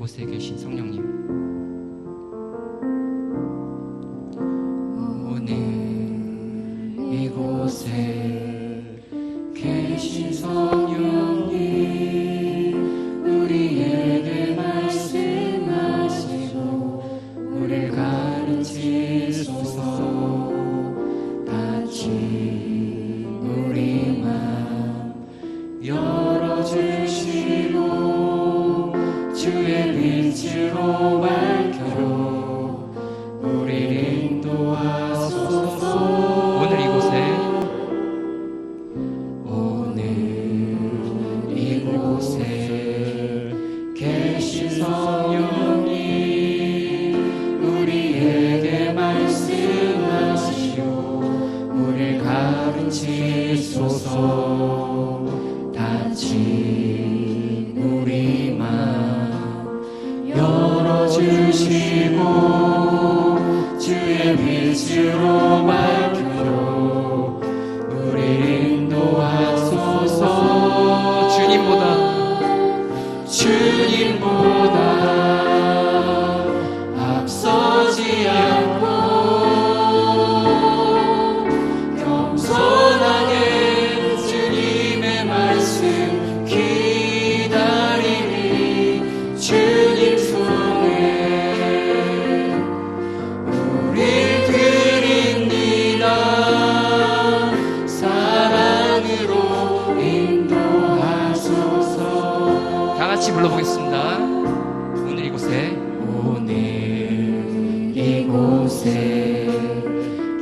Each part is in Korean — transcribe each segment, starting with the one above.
이곳에 계신 성령님, 오늘 이곳에 계신 성령님, 우리에게 말씀하시고 우리를 가르치소서. 같이 우리 맘 열어주시고 주의 빛으로 밝혀 우리를 인도하소서. 오늘 이곳에 계신 성령님, 우리에게 말씀하시고 우리를 가르치소서. 같이 우리 맘 열어주시고 주의 빛으로 밝혀 우리를 인도하소서. 주님보다 앞서지 않고 겸손하게 주님의 말씀 기다리니 주님 손에 우릴 드립니다. 사랑으로 인도하소서. 다 같이 불러보겠습니다. 오늘 이곳에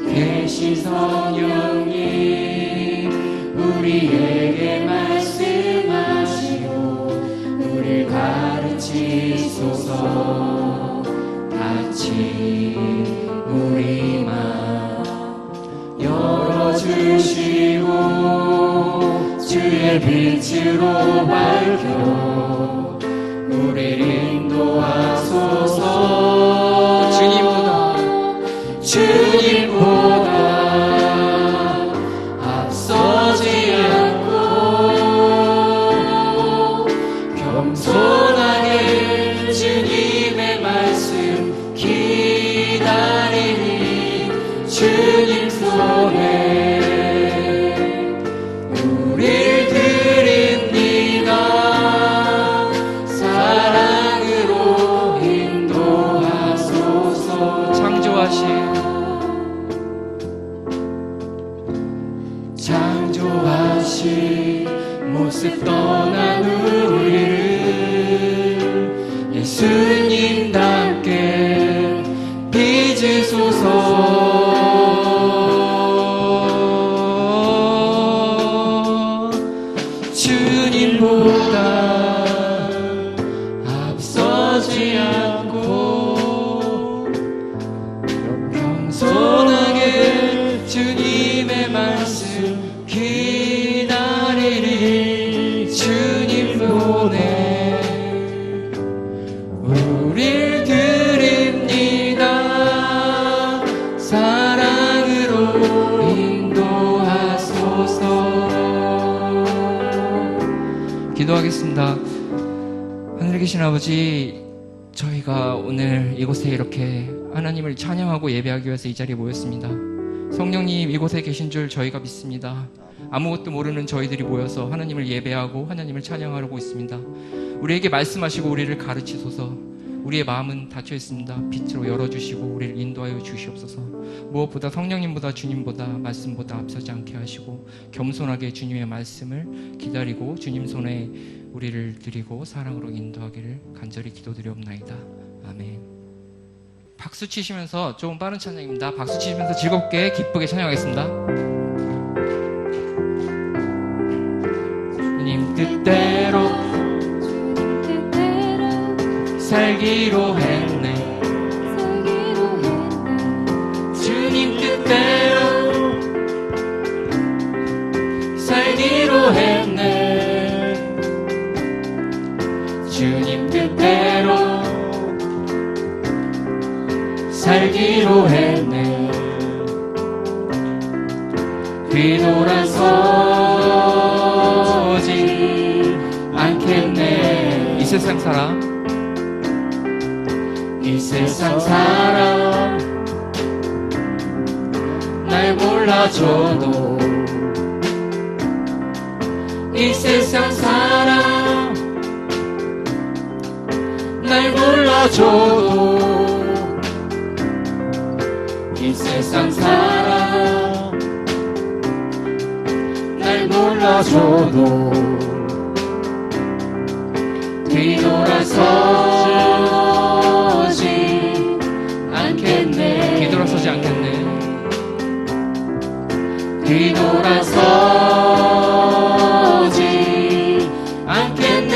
계신 성령님, 우리에게 말씀하시고 우리를 가르치소서. 같이 우리 맘 열어주시고 주의 빛으로 밝혀 우리를 인도하소서. 주님보다 앞서지 않고 겸손하게 주님의 말씀 기다리니 주님 손에 우릴 드립니다. 사랑으로 인도하소서. 창조하신 모습 떠난 우리를 예수님답게 빚으소서. 주님보다 앞서지 않고 겸손하게 주님의 말씀 기다리리 주님 손에 우릴 드립니다. 사랑으로 인도하소서. 기도하겠습니다. 하늘에 계신 아버지, 저희가 오늘 이곳에 이렇게 하나님을 찬양하고 예배하기 위해서 이 자리에 모였습니다. 성령님 이곳에 계신 줄 저희가 믿습니다. 아무것도 모르는 저희들이 모여서 하나님을 예배하고 하나님을 찬양하고 있습니다. 우리에게 말씀하시고 우리를 가르치소서. 우리의 마음은 닫혀 있습니다. 빛으로 열어주시고 우리를 인도하여 주시옵소서. 무엇보다 성령님보다 주님보다 말씀보다 앞서지 않게 하시고 겸손하게 주님의 말씀을 기다리고 주님 손에 우리를 드리고 사랑으로 인도하기를 간절히 기도드리옵나이다. 아멘. 박수 치시면서, 조금 빠른 찬양입니다. 박수 치시면서 즐겁게 기쁘게 찬양하겠습니다. 주님 뜻대로 살기로 했네. 주님 뜻대로 살기로 했네. 주님 뜻대로 살기로 했네. 뒤돌아서지 않겠네. 이 세상 사람 이 세상 사람 날 몰라줘도 이 세상 사람 날 몰라줘도 이 세상 사람 날 몰라줘도 뒤돌아서지 않겠네. 뒤돌아서지 않겠네. 뒤돌아서지 않겠네.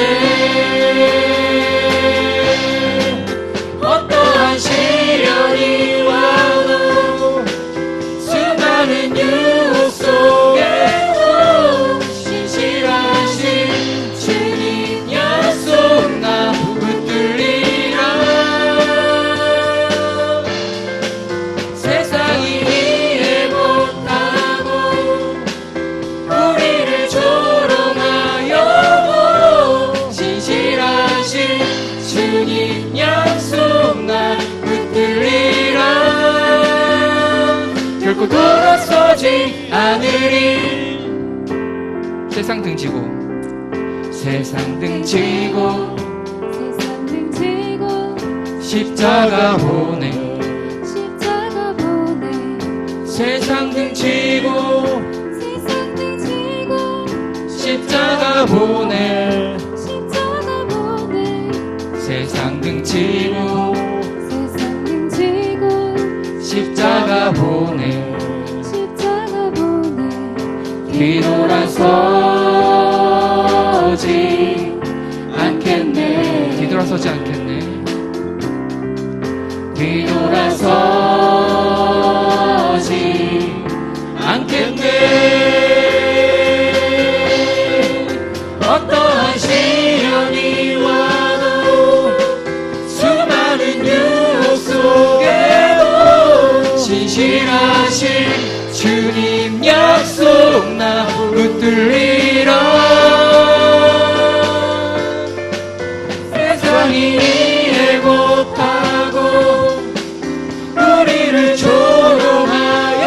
어떠한 시련이 와도 수많은 유혹 속에도 신실하신 주님 약속 나 붙들리라. 세상이 이해 못하고 우리를 조롱하여도 신실하신 주님 약속 나 붙들리라. 결코 돌아서지 않으리. 세상 등지고 세상 등지고 세상 등지고 십자가 보내. 십자가 보내. 세상 등지고 세상 등지고 십자가 보내. 십자가 보내. 세상 등지고 세상 등지고 십자가 보내. 십자가 보내. 뒤돌아서지 않겠네. 뒤돌아서지 않겠네. 뒤돌아서지 않겠네. 어떠한 시련이 와도 수많은 유혹 속에도 신실하신 주님 약속 나 붙들리라. 세상이 이해 못하고 우리를 조롱하여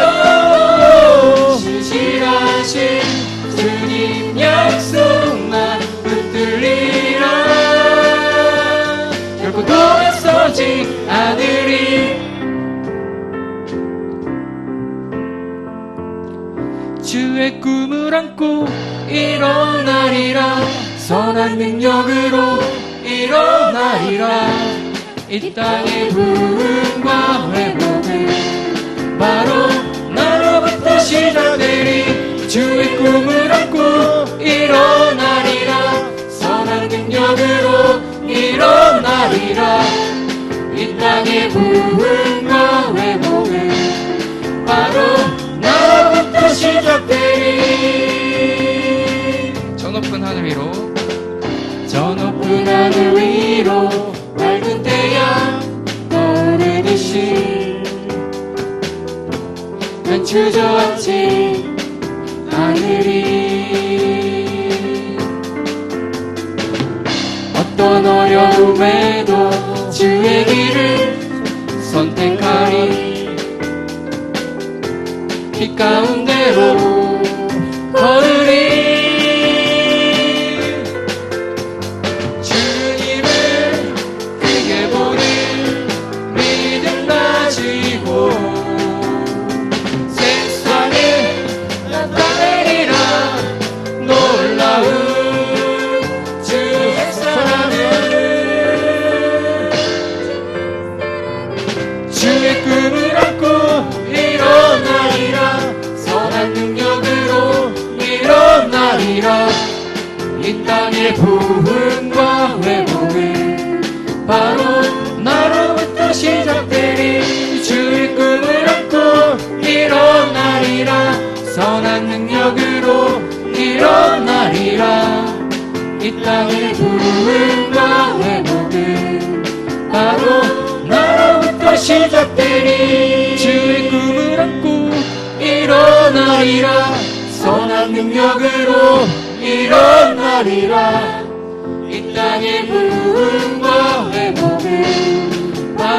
신실하신 주님 약속 나 붙들리라. 결코 돌아서지 않으리. 주의 꿈을 안고 일어나리라. 선한 능력으로 일어나리라. 이 땅의 부흥과 회복은 바로 나로부터 시작되리. 주의 꿈을 안고 일어나리라. 선한 능력으로 일어나리라. 이 땅의 부흥과 회복은 바로 나로부터 시작되리. 저 높은 하늘 위로 저 높은 하늘 위로 맑은 태양 떠오르듯이 난 주저앉지 않으리. 어떤 어려움에도 주의 길을 선택하리. 빛 가운데로 걸으리. 주님을 크게 보는 믿음 가지고 세상에 나타내리라. 놀라운 주의 사랑을. 주의 꿈을 안고 일어나리라. 선한 능력으로 일어나리라. 이 땅의 부흥과 회복은 바로 나로부터 시작되리. 주의 꿈을 안고 일어나리라. 선한 능력으로 일어나리라. 이 땅의 부흥과 회복은 바로 나로부터 시작되리. 주의 꿈을 안고 일어나리라. 선한 능력으로 일어나리라. 이 땅의 부흥과 회복은 바로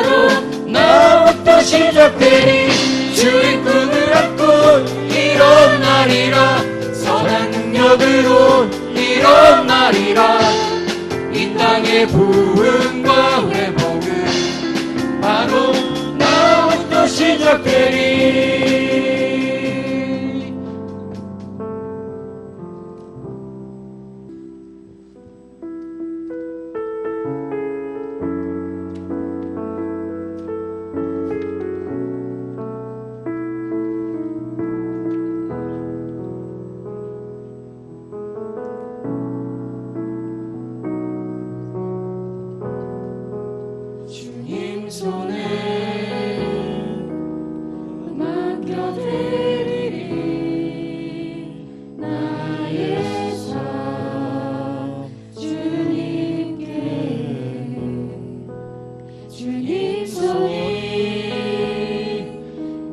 시작되리. 주의 꿈을 안고 일어나리라. 선한 능력으로 일어나리라. 이 땅의 부흥과 회복은 바로 나부터 시작되리. 주님 손에 맡겨드리리. 나의 삶 주님께. 주님 손이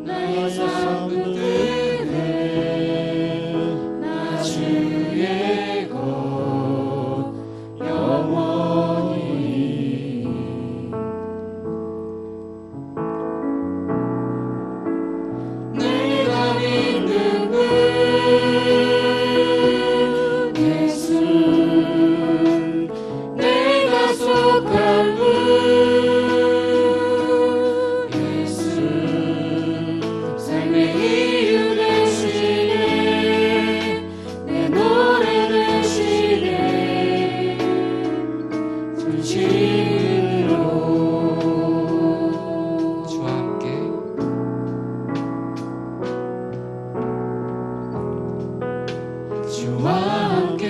나의 삶 붙드네. 나 주의 것 영원히. 내가 믿는 분 예수, 내가 속한 분 예수, 삶의 이유 되시네. 내 노래 되시네. 전심으로 주와 함께 주와 함께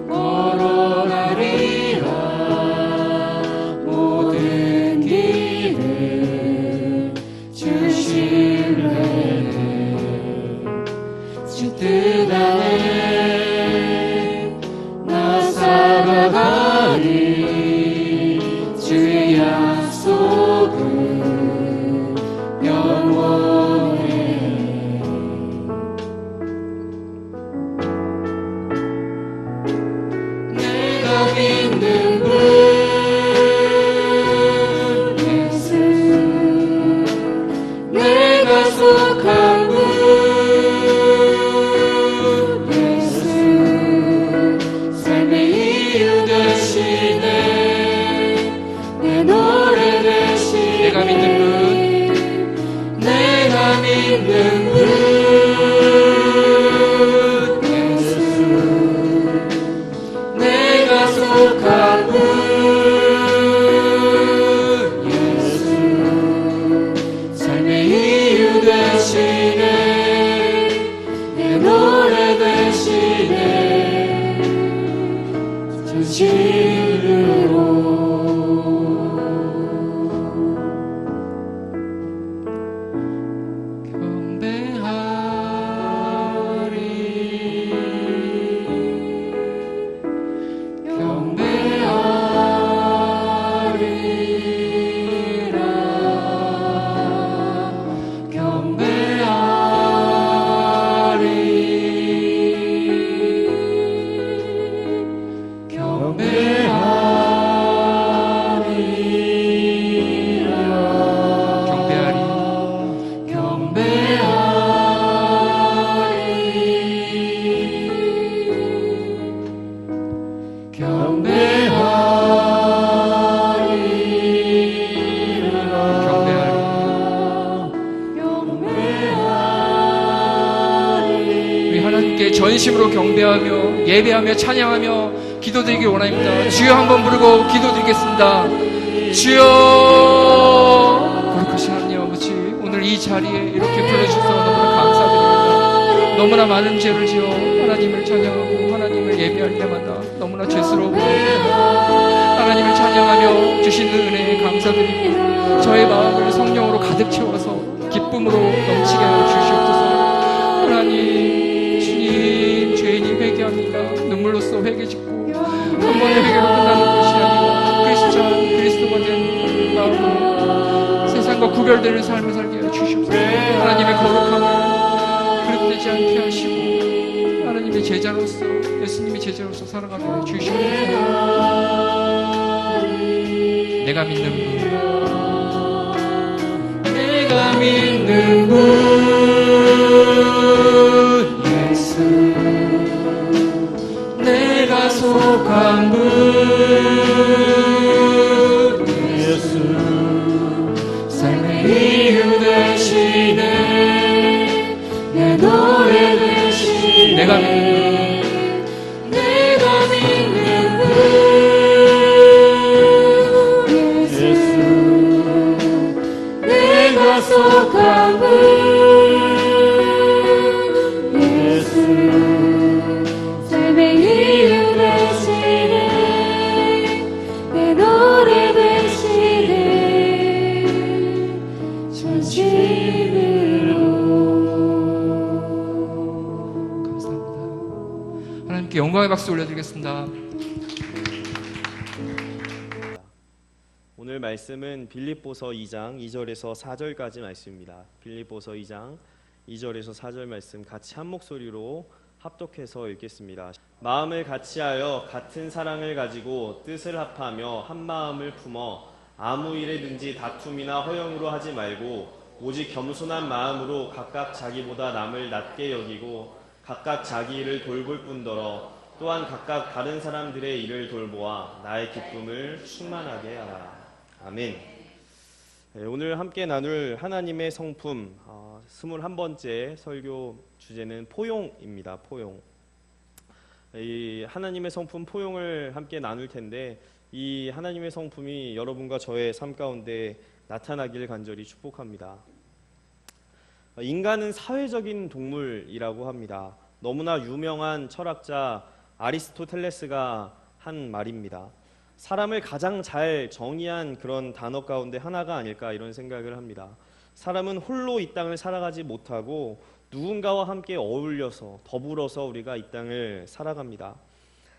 걸어가리라. 모든 길을 주실래. 주 뜻 안에 나 살아가리. 주의 약속은 영원해. 내가 믿는 분 예수, 내가 속한 분 예수, 삶의 이유 되시네. 내 노래 되시네. 내가 믿는 분, 내가 믿는 분 예수, 내가 속한 분 예수, 삶의 이유 되시네. 내 노래 되시네. 진실로 전심으로 경배하며 예배하며 찬양하며 기도드리길 원합니다. 주여 한번 부르고 기도드리겠습니다. 주여. 거룩하신 하나님 아버지, 오늘 이 자리에 이렇게 불러주셔서 너무나 감사드립니다. 너무나 많은 죄를 지어 하나님을 찬양하고 하나님을 예배할 때마다 너무나 죄스러워 하나님을 찬양하며 주시는 은혜에 감사드립니다. 저의 마음을 성령으로 가득 채워서 기쁨으로 넘치게 하여 주시옵소서. 하나님, 주님, 죄인이 회개합니다. 눈물로써 회개 짓고 한 번의 회개로 끝나는 것이 아니라 크리스찬, 그리스도가 된 마음으로 세상과 구별되는 삶을 살게 하여 주시옵소서. 하나님의 거룩함을 그릇되지 않게 하시고 하나님의 제자로서, 예수님의 제자로서 살아가게 하여 주시옵소서. 내가 믿는 분 내가 믿는 분 예수, 내가 속한 분 예수, 삶의 이유 되시네, 내 노래 되시네, 내가 믿는 분 예수, 내가 속한 분 예수, 삶의 이유 되시네, 내 노래 되시네, 전심으로. 감사합니다. 하나님께 영광의 박수 올려드리겠습니다. 오늘 말씀은 빌립보서 2장 2절에서 4절까지 말씀입니다. 빌립보서 2장 2절에서 4절 말씀 같이 한 목소리로 합독해서 읽겠습니다. 마음을 같이하여 같은 사랑을 가지고 뜻을 합하며 한 마음을 품어 아무 일에든지 다툼이나 허영으로 하지 말고 오직 겸손한 마음으로 각각 자기보다 남을 낮게 여기고 각각 자기 일을 돌볼 뿐더러 또한 각각 다른 사람들의 일을 돌보아 나의 기쁨을 충만하게 하라. 아멘. 네, 오늘 함께 나눌 하나님의 성품 21번째 설교 주제는 포용입니다. 포용. 이 하나님의 성품 포용을 함께 나눌 텐데 이 하나님의 성품이 여러분과 저의 삶 가운데 나타나길 간절히 축복합니다. 인간은 사회적인 동물이라고 합니다. 너무나 유명한 철학자 아리스토텔레스가 한 말입니다. 사람을 가장 잘 정의한 그런 단어 가운데 하나가 아닐까 이런 생각을 합니다. 사람은 홀로 이 땅을 살아가지 못하고 누군가와 함께 어울려서 더불어서 우리가 이 땅을 살아갑니다.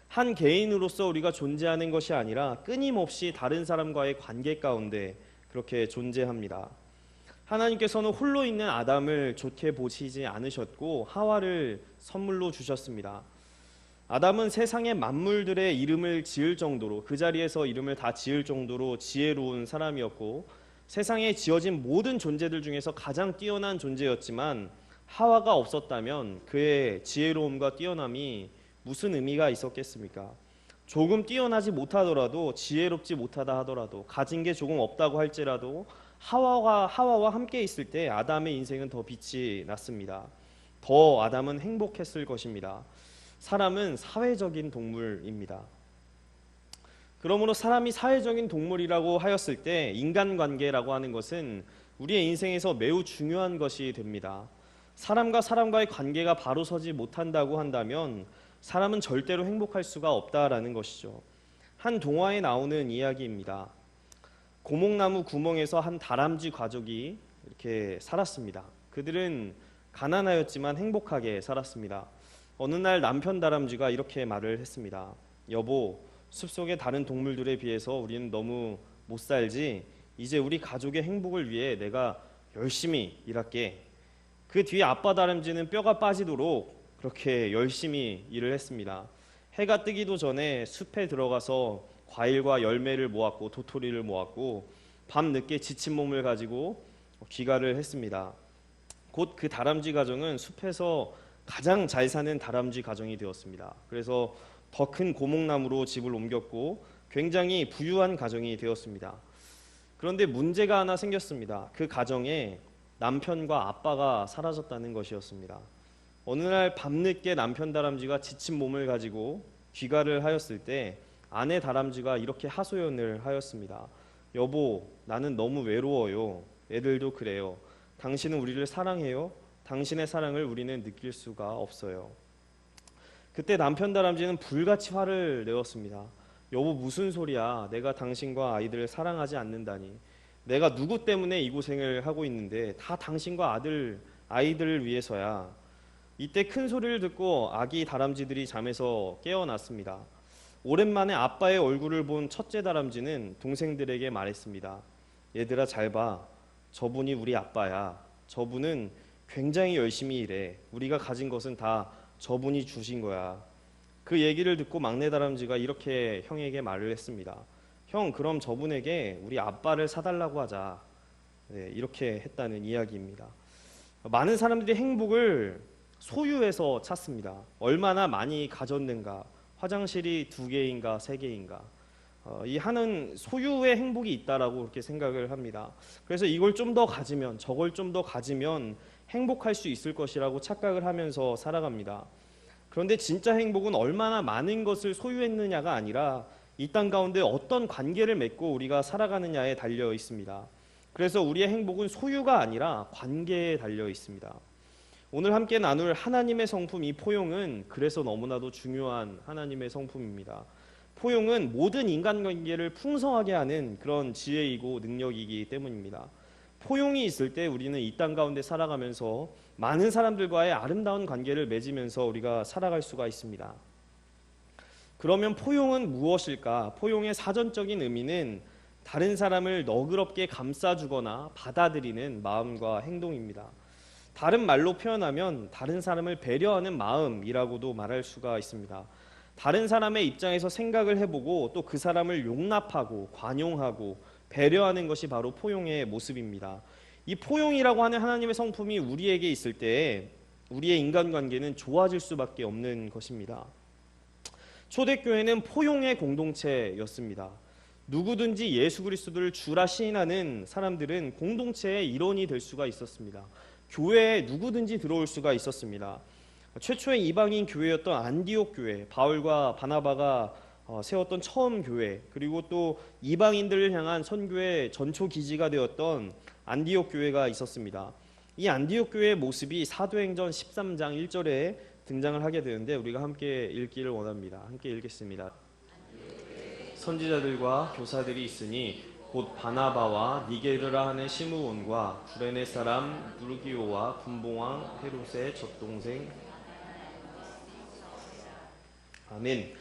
한 개인으로서 우리가 존재하는 것이 아니라 끊임없이 다른 사람과의 관계 가운데 그렇게 존재합니다. 하나님께서는 홀로 있는 아담을 좋게 보시지 않으셨고 하와를 선물로 주셨습니다. 아담은 세상의 만물들의 이름을 지을 정도로 그 자리에서 이름을 다 지을 정도로 지혜로운 사람이었고 세상에 지어진 모든 존재들 중에서 가장 뛰어난 존재였지만 하와가 없었다면 그의 지혜로움과 뛰어남이 무슨 의미가 있었겠습니까? 조금 뛰어나지 못하더라도 지혜롭지 못하다 하더라도 가진 게 조금 없다고 할지라도 하와와 함께 있을 때 아담의 인생은 더 빛이 났습니다. 더 아담은 행복했을 것입니다. 사람은 사회적인 동물입니다. 그러므로 사람이 사회적인 동물이라고 하였을 때 인간관계라고 하는 것은 우리의 인생에서 매우 중요한 것이 됩니다. 사람과 사람과의 관계가 바로 서지 못한다고 한다면 사람은 절대로 행복할 수가 없다라는 것이죠. 한 동화에 나오는 이야기입니다. 고목나무 구멍에서 한 다람쥐 가족이 이렇게 살았습니다. 그들은 가난하였지만 행복하게 살았습니다. 어느 날 남편 다람쥐가 이렇게 말을 했습니다. 여보, 숲속의 다른 동물들에 비해서 우리는 너무 못 살지. 이제 우리 가족의 행복을 위해 내가 열심히 일할게. 그 뒤에 아빠 다람쥐는 뼈가 빠지도록 그렇게 열심히 일을 했습니다. 해가 뜨기도 전에 숲에 들어가서 과일과 열매를 모았고 도토리를 모았고 밤늦게 지친 몸을 가지고 귀가를 했습니다. 곧 그 다람쥐 가정은 숲에서 가장 잘 사는 다람쥐 가정이 되었습니다. 그래서 더 큰 고목나무로 집을 옮겼고 굉장히 부유한 가정이 되었습니다. 그런데 문제가 하나 생겼습니다. 그 가정에 남편과 아빠가 사라졌다는 것이었습니다. 어느 날 밤늦게 남편 다람쥐가 지친 몸을 가지고 귀가를 하였을 때 아내 다람쥐가 이렇게 하소연을 하였습니다. 여보, 나는 너무 외로워요. 애들도 그래요. 당신은 우리를 사랑해요? 당신의 사랑을 우리는 느낄 수가 없어요. 그때 남편 다람쥐는 불같이 화를 내었습니다. 여보, 무슨 소리야. 내가 당신과 아이들을 사랑하지 않는다니. 내가 누구 때문에 이 고생을 하고 있는데 다 당신과 아이들을 위해서야. 이때 큰 소리를 듣고 아기 다람쥐들이 잠에서 깨어났습니다. 오랜만에 아빠의 얼굴을 본 첫째 다람쥐는 동생들에게 말했습니다. 얘들아, 잘 봐. 저분이 우리 아빠야. 저분은 굉장히 열심히 일해. 우리가 가진 것은 다 저분이 주신 거야. 그 얘기를 듣고 막내 다람쥐가 이렇게 형에게 말을 했습니다. 형, 그럼 저분에게 우리 아빠를 사달라고 하자. 이렇게 했다는 이야기입니다. 많은 사람들이 행복을 소유에서 찾습니다. 얼마나 많이 가졌는가, 화장실이 2개인가 3개인가, 이 하는 소유의 행복이 있다라고 그렇게 생각을 합니다. 그래서 이걸 좀 더 가지면, 저걸 좀 더 가지면 행복할 수 있을 것이라고 착각을 하면서 살아갑니다. 그런데 진짜 행복은 얼마나 많은 것을 소유했느냐가 아니라 이 땅 가운데 어떤 관계를 맺고 우리가 살아가느냐에 달려 있습니다. 그래서 우리의 행복은 소유가 아니라 관계에 달려 있습니다. 오늘 함께 나눌 하나님의 성품, 이 포용은 그래서 너무나도 중요한 하나님의 성품입니다. 포용은 모든 인간관계를 풍성하게 하는 그런 지혜이고 능력이기 때문입니다. 포용이 있을 때 우리는 이 땅 가운데 살아가면서 많은 사람들과의 아름다운 관계를 맺으면서 우리가 살아갈 수가 있습니다. 그러면 포용은 무엇일까? 포용의 사전적인 의미는 다른 사람을 너그럽게 감싸주거나 받아들이는 마음과 행동입니다. 다른 말로 표현하면 다른 사람을 배려하는 마음이라고도 말할 수가 있습니다. 다른 사람의 입장에서 생각을 해보고 또 그 사람을 용납하고 관용하고 배려하는 것이 바로 포용의 모습입니다. 이 포용이라고 하는 하나님의 성품이 우리에게 있을 때 우리의 인간관계는 좋아질 수밖에 없는 것입니다. 초대교회는 포용의 공동체였습니다. 누구든지 예수 그리스도를 주라 시인하는 사람들은 공동체의 일원이 될 수가 있었습니다. 교회에 누구든지 들어올 수가 있었습니다. 최초의 이방인 교회였던 안디옥 교회, 바울과 바나바가 세웠던 처음 교회, 그리고 또 이방인들을 향한 선교의 전초 기지가 되었던 안디옥 교회가 있었습니다. 이 안디옥 교회의 모습이 사도행전 13장 1절에 등장을 하게 되는데 우리가 함께 읽기를 원합니다. 함께 읽겠습니다. 선지자들과 교사들이 있으니 곧 바나바와 니게르라 하는 시므온과 구레네 사람 누르기오와 분봉왕 헤롯의 젖동생. 아멘.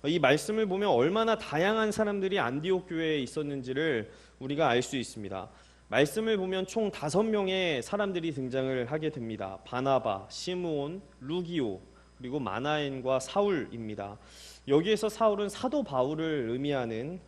이 말씀을 보면 얼마나 다양한 사람들이 안디옥 교회에 있었는지를 우리가 알 수 있습니다. 말씀을 보면 총 5명의 사람들이 등장을 하게 됩니다. 바나바, 시므온, 루기오, 그리고 마나엔과 사울입니다. 여기에서 사울은 사도 바울을 의미하는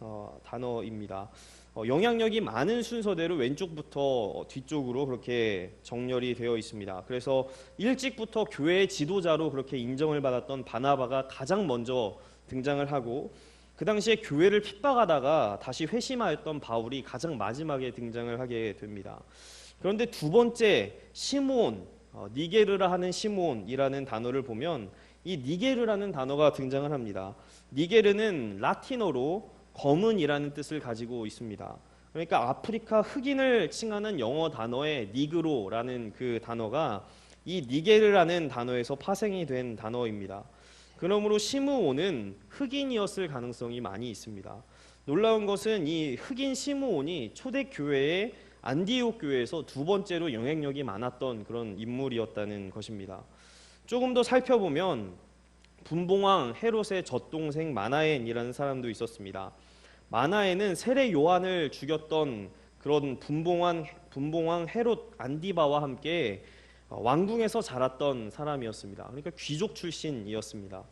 단어입니다. 영향력이 많은 순서대로 왼쪽부터 뒤쪽으로 그렇게 정렬이 되어 있습니다. 그래서 일찍부터 교회의 지도자로 그렇게 인정을 받았던 바나바가 가장 먼저 등장을 하고, 그 당시에 교회를 핍박하다가 다시 회심하였던 바울이 가장 마지막에 등장을 하게 됩니다. 그런데 두 번째 시므온, 니게르라 하는 시므온이라는 단어를 보면 이 니게르라는 단어가 등장을 합니다. 니게르는 라틴어로 검은이라는 뜻을 가지고 있습니다. 그러니까 아프리카 흑인을 칭하는 영어 단어의 니그로라는 그 단어가 이 니게르라는 단어에서 파생이 된 단어입니다. 그러므로 시므온은 흑인이었을 가능성이 많이 있습니다. 놀라운 것은 이 흑인 시므온이 초대교회의 안디옥 교회에서 두 번째로 영향력이 많았던 그런 인물이었다는 것입니다. 조금 더 살펴보면 분봉왕 헤롯의 젖동생 마나엔이라는 사람도 있었습니다. 마나엔은 세례 요한을 죽였던 그런 분봉왕 헤롯 안디바와 함께 왕궁에서 자랐던 사람이었습니다. 그러니까 귀족 출신이었습니다.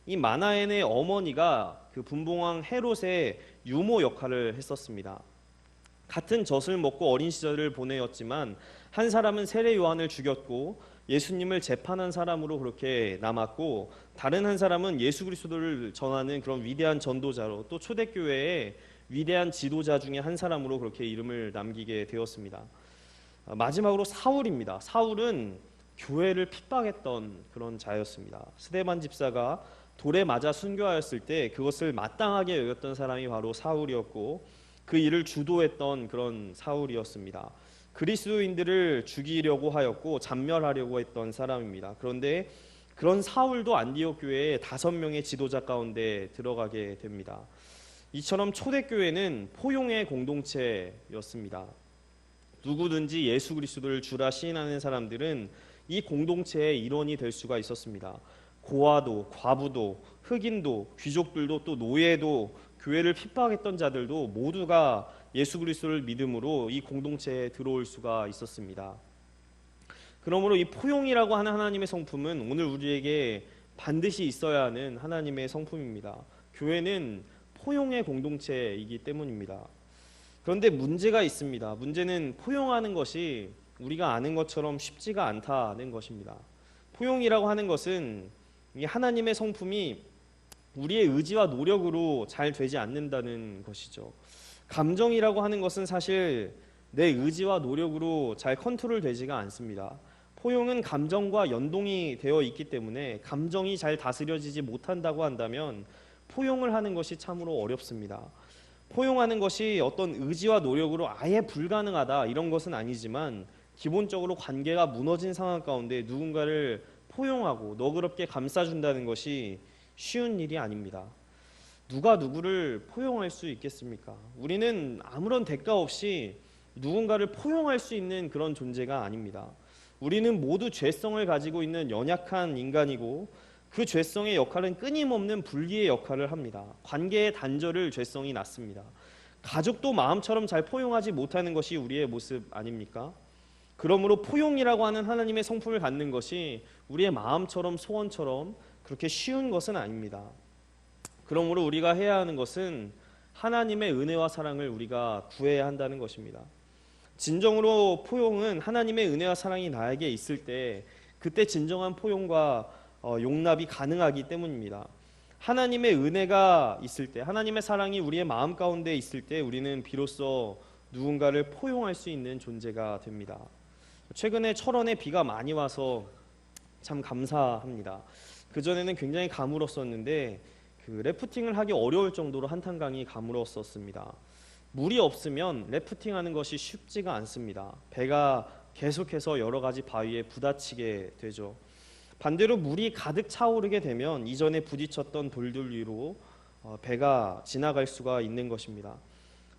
이 마나엔의 어머니가 그 분봉왕 헤롯의 유모 역할을 했었습니다. 같은 젖을 먹고 어린 시절을 보내었지만 한 사람은 세례 요한을 죽였고 예수님을 재판한 사람으로 그렇게 남았고, 다른 한 사람은 예수 그리스도를 전하는 그런 위대한 전도자로, 또 초대교회의 위대한 지도자 중에 한 사람으로 그렇게 이름을 남기게 되었습니다. 마지막으로 사울입니다. 사울은 교회를 핍박했던 그런 자였습니다. 스데반 집사가 돌에 맞아 순교하였을 때 그것을 마땅하게 여겼던 사람이 바로 사울이었고, 그 일을 주도했던 그런 사울이었습니다. 그리스도인들을 죽이려고 하였고 잔멸하려고 했던 사람입니다. 그런데 그런 사울도 안디옥 교회의 5명의 지도자 가운데 들어가게 됩니다. 이처럼 초대교회는 포용의 공동체였습니다. 누구든지 예수 그리스도를 주라 시인하는 사람들은 이 공동체의 일원이 될 수가 있었습니다. 고아도, 과부도, 흑인도, 귀족들도, 또 노예도, 교회를 핍박했던 자들도 모두가 예수 그리스도를 믿음으로 이 공동체에 들어올 수가 있었습니다. 그러므로 이 포용이라고 하는 하나님의 성품은 오늘 우리에게 반드시 있어야 하는 하나님의 성품입니다. 교회는 포용의 공동체이기 때문입니다. 그런데 문제가 있습니다. 문제는 포용하는 것이 우리가 아는 것처럼 쉽지가 않다는 것입니다. 포용이라고 하는 것은 이 하나님의 성품이 우리의 의지와 노력으로 잘 되지 않는다는 것이죠. 감정이라고 하는 것은 사실 내 의지와 노력으로 잘 컨트롤되지가 않습니다. 포용은 감정과 연동이 되어 있기 때문에 감정이 잘 다스려지지 못한다고 한다면 포용을 하는 것이 참으로 어렵습니다. 포용하는 것이 어떤 의지와 노력으로 아예 불가능하다 이런 것은 아니지만 기본적으로 관계가 무너진 상황 가운데 누군가를 포용하고 너그럽게 감싸준다는 것이 쉬운 일이 아닙니다. 누가 누구를 포용할 수 있겠습니까? 우리는 아무런 대가 없이 누군가를 포용할 수 있는 그런 존재가 아닙니다. 우리는 모두 죄성을 가지고 있는 연약한 인간이고 그 죄성의 역할은 끊임없는 불기의 역할을 합니다. 관계의 단절을 죄성이 낳습니다. 가족도 마음처럼 잘 포용하지 못하는 것이 우리의 모습 아닙니까? 그러므로 포용이라고 하는 하나님의 성품을 갖는 것이 우리의 마음처럼 소원처럼 그렇게 쉬운 것은 아닙니다. 그러므로 우리가 해야 하는 것은 하나님의 은혜와 사랑을 우리가 구해야 한다는 것입니다. 진정으로 포용은 하나님의 은혜와 사랑이 나에게 있을 때 그때 진정한 포용과 용납이 가능하기 때문입니다. 하나님의 은혜가 있을 때, 하나님의 사랑이 우리의 마음 가운데 있을 때 우리는 비로소 누군가를 포용할 수 있는 존재가 됩니다. 최근에 철원에 비가 많이 와서 참 감사합니다. 그전에는 굉장히 가물었었는데 그 래프팅을 하기 어려울 정도로 한탄강이 가물었었습니다. 물이 없으면 래프팅하는 것이 쉽지가 않습니다. 배가 계속해서 여러 가지 바위에 부딪히게 되죠. 반대로 물이 가득 차오르게 되면 이전에 부딪혔던 돌들 위로 배가 지나갈 수가 있는 것입니다.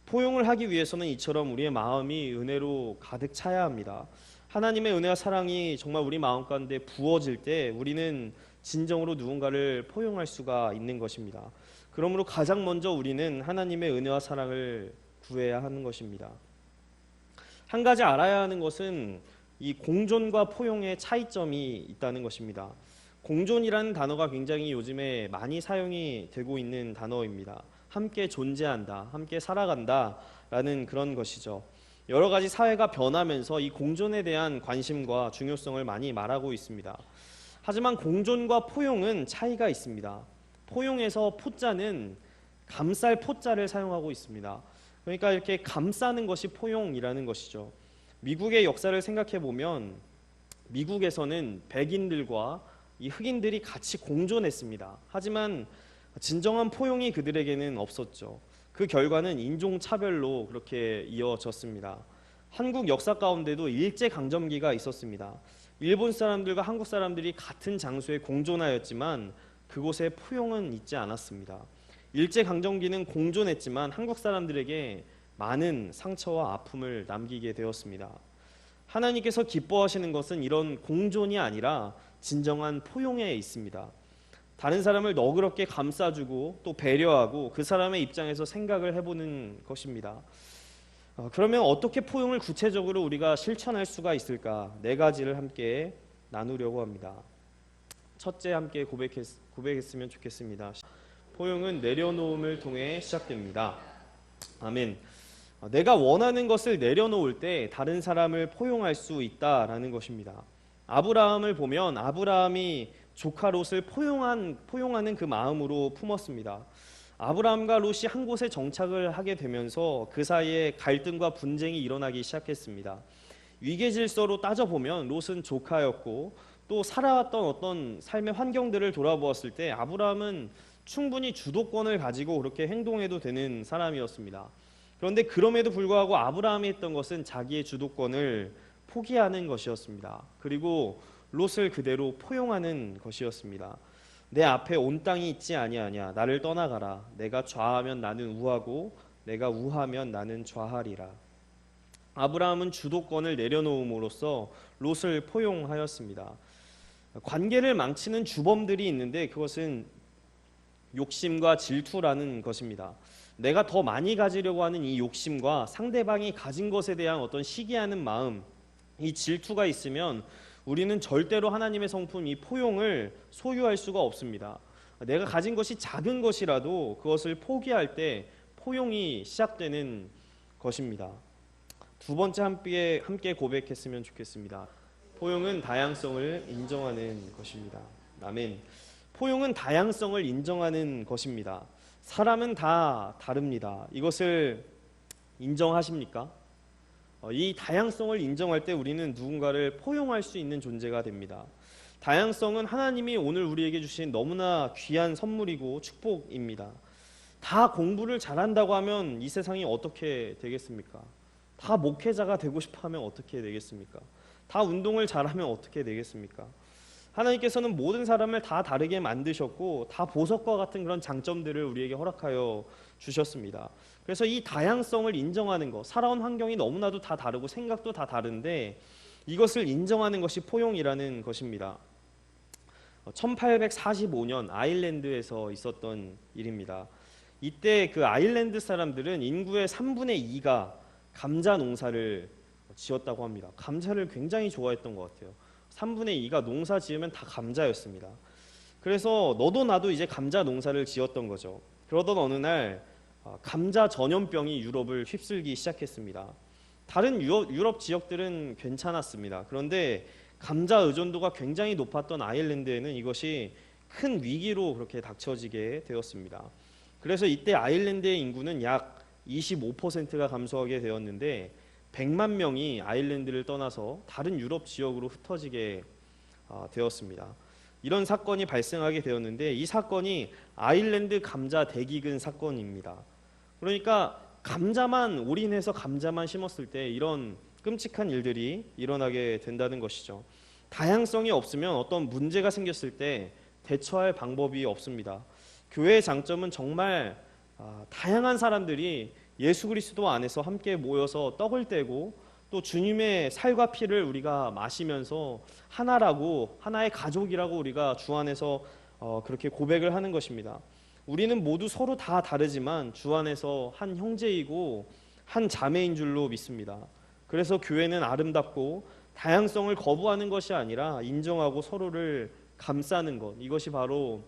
포용을 하기 위해서는 이처럼 우리의 마음이 은혜로 가득 차야 합니다. 하나님의 은혜와 사랑이 정말 우리 마음 가운데 부어질 때 우리는 진정으로 누군가를 포용할 수가 있는 것입니다. 그러므로 가장 먼저 우리는 하나님의 은혜와 사랑을 구해야 하는 것입니다. 한 가지 알아야 하는 것은 이 공존과 포용의 차이점이 있다는 것입니다. 공존이라는 단어가 굉장히 요즘에 많이 사용이 되고 있는 단어입니다. 함께 존재한다, 함께 살아간다 라는 그런 것이죠. 여러 가지 사회가 변하면서 이 공존에 대한 관심과 중요성을 많이 말하고 있습니다. 하지만 공존과 포용은 차이가 있습니다. 포용에서 포자는 감쌀 포자를 사용하고 있습니다. 그러니까 이렇게 감싸는 것이 포용이라는 것이죠. 미국의 역사를 생각해 보면 미국에서는 백인들과 이 흑인들이 같이 공존했습니다. 하지만 진정한 포용이 그들에게는 없었죠. 그 결과는 인종차별로 그렇게 이어졌습니다. 한국 역사 가운데도 일제강점기가 있었습니다. 일본 사람들과 한국 사람들이 같은 장소에 공존하였지만 그곳에 포용은 있지 않았습니다. 일제강점기는 공존했지만 한국 사람들에게 많은 상처와 아픔을 남기게 되었습니다. 하나님께서 기뻐하시는 것은 이런 공존이 아니라 진정한 포용에 있습니다. 다른 사람을 너그럽게 감싸주고 또 배려하고 그 사람의 입장에서 생각을 해보는 것입니다. 그러면 어떻게 포용을 구체적으로 우리가 실천할 수가 있을까? 네 가지를 함께 나누려고 합니다. 첫째, 함께 고백했으면 좋겠습니다. 포용은 내려놓음을 통해 시작됩니다. 아멘. 내가 원하는 것을 내려놓을 때 다른 사람을 포용할 수 있다라는 것입니다. 아브라함을 보면 아브라함이 조카 롯을 포용하는 그 마음으로 품었습니다. 아브라함과 롯이 한 곳에 정착을 하게 되면서 그 사이에 갈등과 분쟁이 일어나기 시작했습니다. 위계 질서로 따져보면 롯은 조카였고 또 살아왔던 어떤 삶의 환경들을 돌아보았을 때 아브라함은 충분히 주도권을 가지고 그렇게 행동해도 되는 사람이었습니다. 그런데 그럼에도 불구하고 아브라함이 했던 것은 자기의 주도권을 포기하는 것이었습니다. 그리고 롯을 그대로 포용하는 것이었습니다. 내 앞에 온 땅이 있지 아니하냐, 나를 떠나가라. 내가 좌하면 나는 우하고 내가 우하면 나는 좌하리라. 아브라함은 주도권을 내려놓음으로써 롯을 포용하였습니다. 관계를 망치는 주범들이 있는데 그것은 욕심과 질투라는 것입니다. 내가 더 많이 가지려고 하는 이 욕심과 상대방이 가진 것에 대한 어떤 시기하는 마음, 이 질투가 있으면 우리는 절대로 하나님의 성품 이 포용을 소유할 수가 없습니다. 내가 가진 것이 작은 것이라도 그것을 포기할 때 포용이 시작되는 것입니다. 두 번째 함께 고백했으면 좋겠습니다. 포용은 다양성을 인정하는 것입니다. 아멘. 포용은 다양성을 인정하는 것입니다. 사람은 다 다릅니다. 이것을 인정하십니까? 이 다양성을 인정할 때 우리는 누군가를 포용할 수 있는 존재가 됩니다. 다양성은 하나님이 오늘 우리에게 주신 너무나 귀한 선물이고 축복입니다. 다 공부를 잘한다고 하면 이 세상이 어떻게 되겠습니까? 다 목회자가 되고 싶어 하면 어떻게 되겠습니까? 다 운동을 잘하면 어떻게 되겠습니까? 하나님께서는 모든 사람을 다 다르게 만드셨고 다 보석과 같은 그런 장점들을 우리에게 허락하여 주셨습니다. 그래서 이 다양성을 인정하는 것, 살아온 환경이 너무나도 다 다르고 생각도 다 다른데 이것을 인정하는 것이 포용이라는 것입니다. 1845년 아일랜드에서 있었던 일입니다. 이때 그 아일랜드 사람들은 인구의 3분의 2가 감자 농사를 지었다고 합니다. 감자를 굉장히 좋아했던 것 같아요. 3분의 2가 농사 지으면 다 감자였습니다. 그래서 너도 나도 이제 감자 농사를 지었던 거죠. 그러던 어느 날 감자 전염병이 유럽을 휩쓸기 시작했습니다. 다른 유럽 지역들은 괜찮았습니다. 그런데 감자 의존도가 굉장히 높았던 아일랜드에는 이것이 큰 위기로 그렇게 닥쳐지게 되었습니다. 그래서 이때 아일랜드의 인구는 약 25%가 감소하게 되었는데 100만 명이 아일랜드를 떠나서 다른 유럽 지역으로 흩어지게 되었습니다. 이런 사건이 발생하게 되었는데 이 사건이 아일랜드 감자 대기근 사건입니다. 그러니까 감자만 올인해서 감자만 심었을 때 이런 끔찍한 일들이 일어나게 된다는 것이죠. 다양성이 없으면 어떤 문제가 생겼을 때 대처할 방법이 없습니다. 교회의 장점은 정말 다양한 사람들이 예수 그리스도 안에서 함께 모여서 떡을 떼고 또 주님의 살과 피를 우리가 마시면서 하나라고, 하나의 가족이라고 우리가 주 안에서 그렇게 고백을 하는 것입니다. 우리는 모두 서로 다 다르지만 주 안에서 한 형제이고 한 자매인 줄로 믿습니다. 그래서 교회는 아름답고 다양성을 거부하는 것이 아니라 인정하고 서로를 감싸는 것, 이것이 바로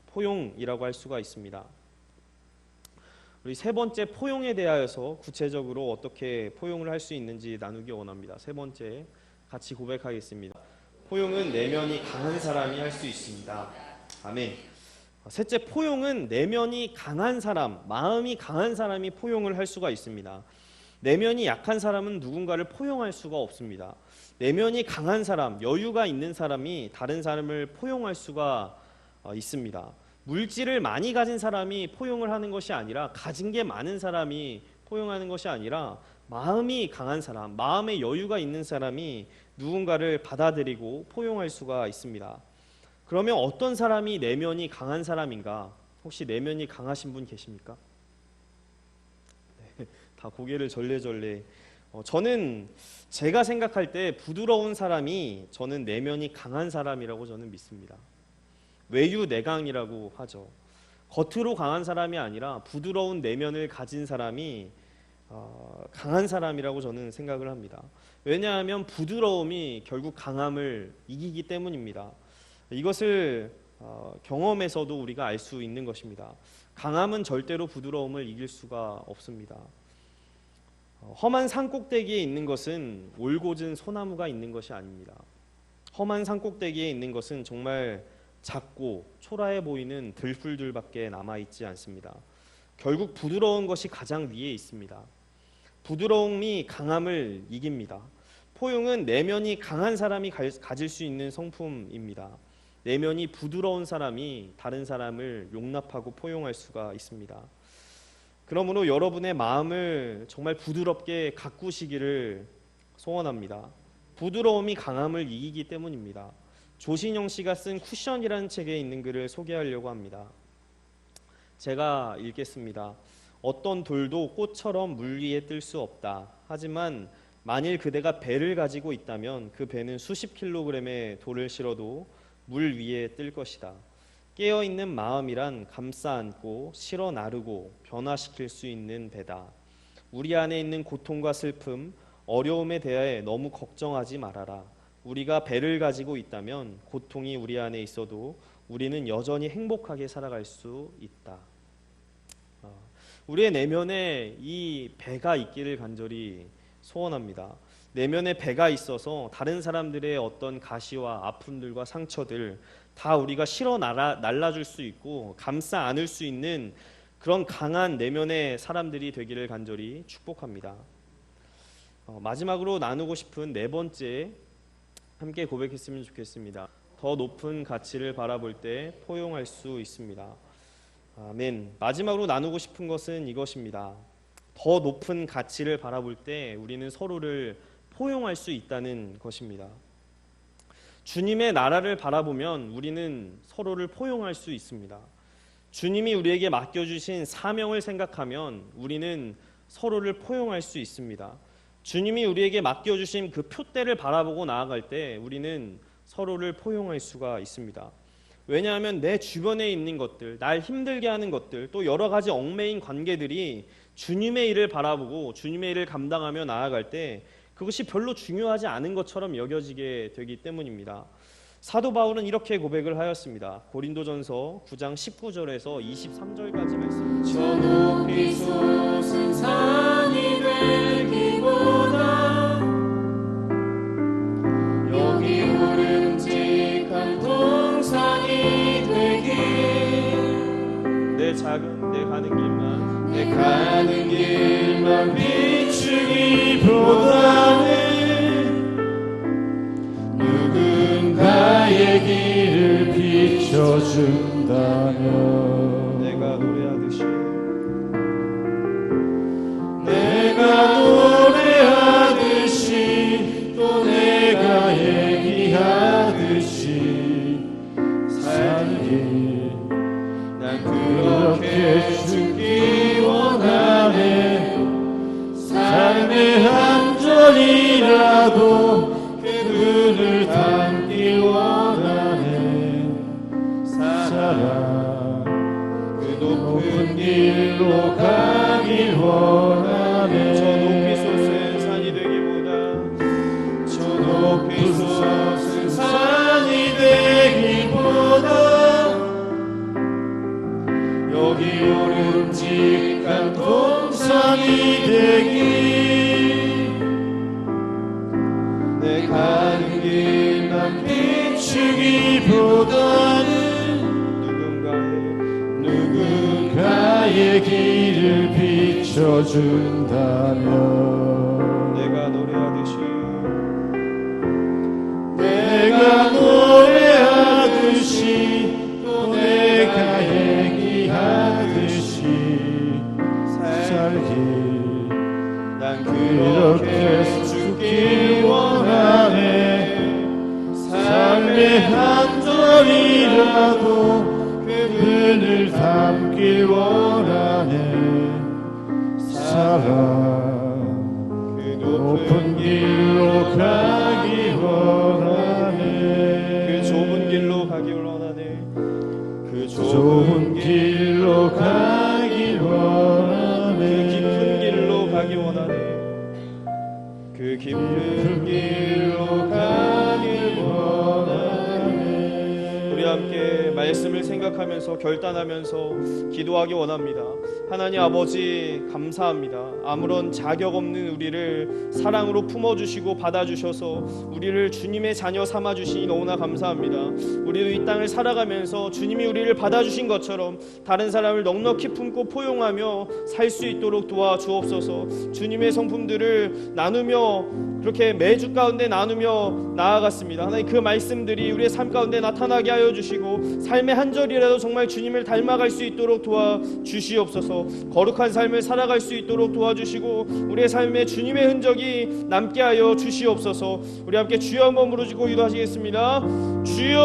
포용이라고 할 수가 있습니다. 우리 세 번째 포용에 대하여서 구체적으로 어떻게 포용을 할 수 있는지 나누기 원합니다. 세 번째 같이 고백하겠습니다. 포용은 내면이 강한 사람이 할 수 있습니다. 아멘. 셋째, 포용은 내면이 강한 사람, 마음이 강한 사람이 포용을 할 수가 있습니다. 내면이 약한 사람은 누군가를 포용할 수가 없습니다. 내면이 강한 사람, 여유가 있는 사람이 다른 사람을 포용할 수가 있습니다. 물질을 많이 가진 사람이 포용을 하는 것이 아니라, 가진 게 많은 사람이 포용하는 것이 아니라 마음이 강한 사람, 마음에 여유가 있는 사람이 누군가를 받아들이고 포용할 수가 있습니다. 그러면 어떤 사람이 내면이 강한 사람인가? 혹시 내면이 강하신 분 계십니까? 네, 다 고개를 절레절레. 저는 제가 생각할 때 부드러운 사람이 저는 내면이 강한 사람이라고 저는 믿습니다. 외유내강이라고 하죠. 겉으로 강한 사람이 아니라 부드러운 내면을 가진 사람이 강한 사람이라고 저는 생각을 합니다. 왜냐하면 부드러움이 결국 강함을 이기기 때문입니다. 이것을 경험에서도 우리가 알 수 있는 것입니다. 강함은 절대로 부드러움을 이길 수가 없습니다. 험한 산꼭대기에 있는 것은 올곧은 소나무가 있는 것이 아닙니다. 험한 산꼭대기에 있는 것은 정말 작고 초라해 보이는 들풀들밖에 남아있지 않습니다. 결국 부드러운 것이 가장 위에 있습니다. 부드러움이 강함을 이깁니다. 포용은 내면이 강한 사람이 가질 수 있는 성품입니다. 내면이 부드러운 사람이 다른 사람을 용납하고 포용할 수가 있습니다. 그러므로 여러분의 마음을 정말 부드럽게 가꾸시기를 소원합니다. 부드러움이 강함을 이기기 때문입니다. 조신영 씨가 쓴 쿠션이라는 책에 있는 글을 소개하려고 합니다. 제가 읽겠습니다. 어떤 돌도 꽃처럼 물 위에 뜰 수 없다. 하지만 만일 그대가 배를 가지고 있다면 그 배는 수십 킬로그램의 돌을 실어도 물 위에 뜰 것이다. 깨어있는 마음이란 감싸 안고 실어 나르고 변화시킬 수 있는 배다. 우리 안에 있는 고통과 슬픔, 어려움에 대해 너무 걱정하지 말아라. 우리가 배를 가지고 있다면 고통이 우리 안에 있어도 우리는 여전히 행복하게 살아갈 수 있다. 우리의 내면에 이 배가 있기를 간절히 소원합니다. 내면에 배가 있어서 다른 사람들의 어떤 가시와 아픔들과 상처들 다 우리가 실어 날라줄 수 있고 감싸 안을 수 있는 그런 강한 내면의 사람들이 되기를 간절히 축복합니다. 마지막으로 나누고 싶은 네 번째 함께 고백했으면 좋겠습니다. 더 높은 가치를 바라볼 때 포용할 수 있습니다. 아멘. 마지막으로 나누고 싶은 것은 이것입니다. 더 높은 가치를 바라볼 때 우리는 서로를 포용할 수 있다는 것입니다. 주님의 나라를 바라보면 우리는 서로를 포용할 수 있습니다. 주님이 우리에게 맡겨주신 사명을 생각하면 우리는 서로를 포용할 수 있습니다. 주님이 우리에게 맡겨주신 그 표대를 바라보고 나아갈 때 우리는 서로를 포용할 수가 있습니다. 왜냐하면 내 주변에 있는 것들, 날 힘들게 하는 것들, 또 여러 가지 얽매인 관계들이 주님의 일을 바라보고 주님의 일을 감당하며 나아갈 때 그것이 별로 중요하지 않은 것처럼 여겨지게 되기 때문입니다. 사도 바울은 이렇게 고백을 하였습니다. 고린도전서 9장 19절에서 23절까지 말씀. 저 높이 솟은 산이 되기보다 여기 오름직한 동산이 되길 내 가는 길만 비추기보다는 누군가의 길을 비춰준다면 내가 노래하듯이 또 내가 얘기하듯이 살길 난 그렇게 죽기 원하네. 삶의 한 절이라도 그분을 닮길 원하네. 사랑 그 높은 길로 가길 원하네. 저 높이 솟은 산이 되기보다 저 높이 솟은 산이 되기보다 여기 오름직한 동산이 되길 내 가는 길만 비추기보다는 누군가의 길을 비춰준다면 내가 노래하듯이 또 내가 얘기하듯이 살길 난 그렇게 죽길 원하네. 삶의 한 절이라도 그분을 닮길 원하네. 사랑 그 높은 길로 가길 원하네. 그 좁은 길로 가길 원하네. 그 좁은 길로 가길 원하네. 그 깊은 길로 가길 원하네. 그 깊은 길로 가길 원하네. 우리 함께 말씀을 생각하면서 결단하면서 기도하기 원합니다. 하나님 아버지 감사합니다. 아무런 자격 없는 우리를 사랑으로 품어주시고 받아주셔서 우리를 주님의 자녀 삼아주시니 너무나 감사합니다. 우리도 이 땅을 살아가면서 주님이 우리를 받아주신 것처럼 다른 사람을 넉넉히 품고 포용하며 살 수 있도록 도와주옵소서. 주님의 성품들을 나누며 그렇게 매주 가운데 나누며 나아갔습니다. 하나님 그 말씀들이 우리의 삶 가운데 나타나게 하여 주시고 삶의 한 절이라도 정말 주님을 닮아갈 수 있도록 도와주시옵소서. 거룩한 삶을 살아갈 수 있도록 도와주시고 우리의 삶에 주님의 흔적이 남게 하여 주시옵소서. 우리 함께 주여 한번 부르시고 기도하시겠습니다. 주여!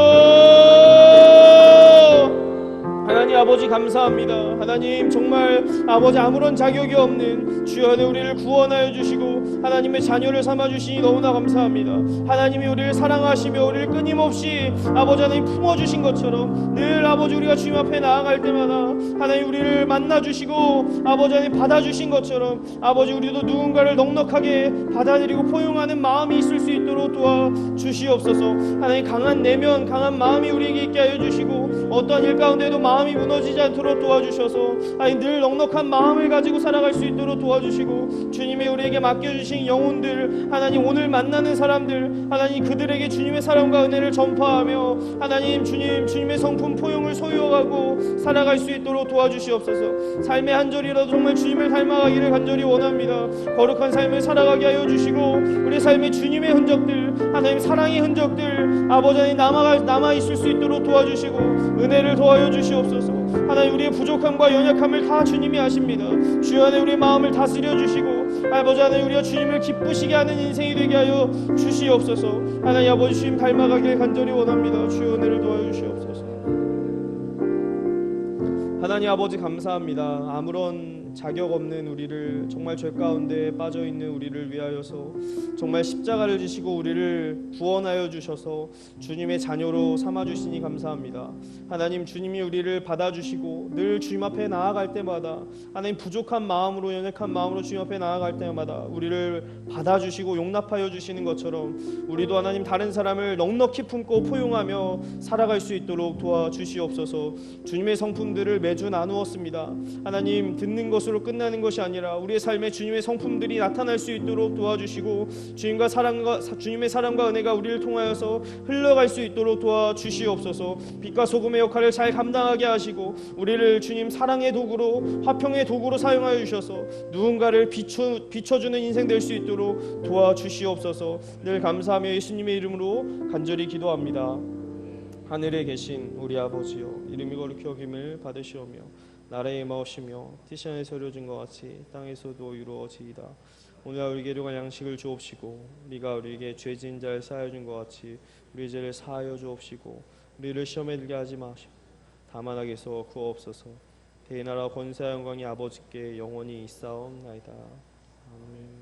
하나님 아버지 감사합니다. 하나님 정말 아버지 아무런 자격이 없는 주여 우리를 구원하여 주시고 하나님의 자녀를 삼아주시니 너무나 감사합니다. 하나님이 우리를 사랑하시며 우리를 끊임없이 아버지 하나님 품어주신 것처럼 늘 아버지 우리가 주님 앞에 나아갈 때마다 하나님 우리를 만나주시고 아버지 하나님 받아주신 것처럼 아버지 우리도 누군가를 넉넉하게 받아들이고 포용하는 마음이 있을 수 있도록 도와주시옵소서. 하나님 강한 내면 강한 마음이 우리에게 있게 하여 주시고 어떠한 일 가운데도 마음 마음이 무너지지 않도록 도와주셔서 하나님 늘 넉넉한 마음을 가지고 살아갈 수 있도록 도와주시고 주님이 우리에게 맡겨주신 영혼들 하나님 오늘 만나는 사람들 하나님 그들에게 주님의 사랑과 은혜를 전파하며 하나님 주님의 성품 포용을 소유하고 살아갈 수 있도록 도와주시옵소서. 삶의 한 절이라도 정말 주님을 닮아가기를 간절히 원합니다. 거룩한 삶을 살아가게 하여 주시고 우리 삶의 주님의 흔적들 하나님 사랑의 흔적들 아버지 하나님 남아있을 수 있도록 도와주시고 은혜를 더하여 주시옵소서. 하나님 우리의 부족함과 연약함을 다 주님이 아십니다. 주여 하나님 우리의 마음을 다스려 주시고 아버지 하나님 우리가 주님을 기쁘시게 하는 인생이 되게 하여 주시옵소서. 하나님 아버지 주님 닮아가길 간절히 원합니다. 주여 은혜를 도와여 주시옵소서. 하나님 아버지 감사합니다. 아무런 자격 없는 우리를 정말 죄 가운데 빠져 있는 우리를 위하여서 정말 십자가를 지시고 우리를 구원하여 주셔서 주님의 자녀로 삼아 주시니 감사합니다. 하나님 주님이 우리를 받아주시고 늘 주님 앞에 나아갈 때마다 하나님 부족한 마음으로 연약한 마음으로 주님 앞에 나아갈 때마다 우리를 받아주시고 용납하여 주시는 것처럼 우리도 하나님 다른 사람을 넉넉히 품고 포용하며 살아갈 수 있도록 도와주시옵소서. 주님의 성품들을 매주 나누었습니다. 하나님 듣는 것으로 끝나는 것이 아니라 우리의 삶에 주님의 성품들이 나타날 수 있도록 도와주시고 주님의 사랑과 은혜가 우리를 통하여서 흘러갈 수 있도록 도와주시옵소서. 빛과 소금의 역할을 잘 감당하게 하시고 우리를 주님 사랑의 도구로 화평의 도구로 사용하여 주셔서 누군가를 비춰주는 인생 될 수 있도록 도와주시옵소서. 늘 감사하며 예수님의 이름으로 간절히 기도합니다. 하늘에 계신 우리 아버지여 이름이 거룩히 여김을 받으시오며 나라의 임하오시며 뜻이 하늘에서 이루어진 것 같이 땅에서도 이루어지이다. 오늘 우리에게 일용할 양식을 주옵시고 우리가 우리에게 죄 지은 자를 사하여 준 것 같이 우리 죄를 사하여 주옵시고 우리를 시험에 들게 하지 마시고 다만 악에서 구하옵소서. 대나라 권세와 영광이 아버지께 영원히 있사옵나이다. 아멘.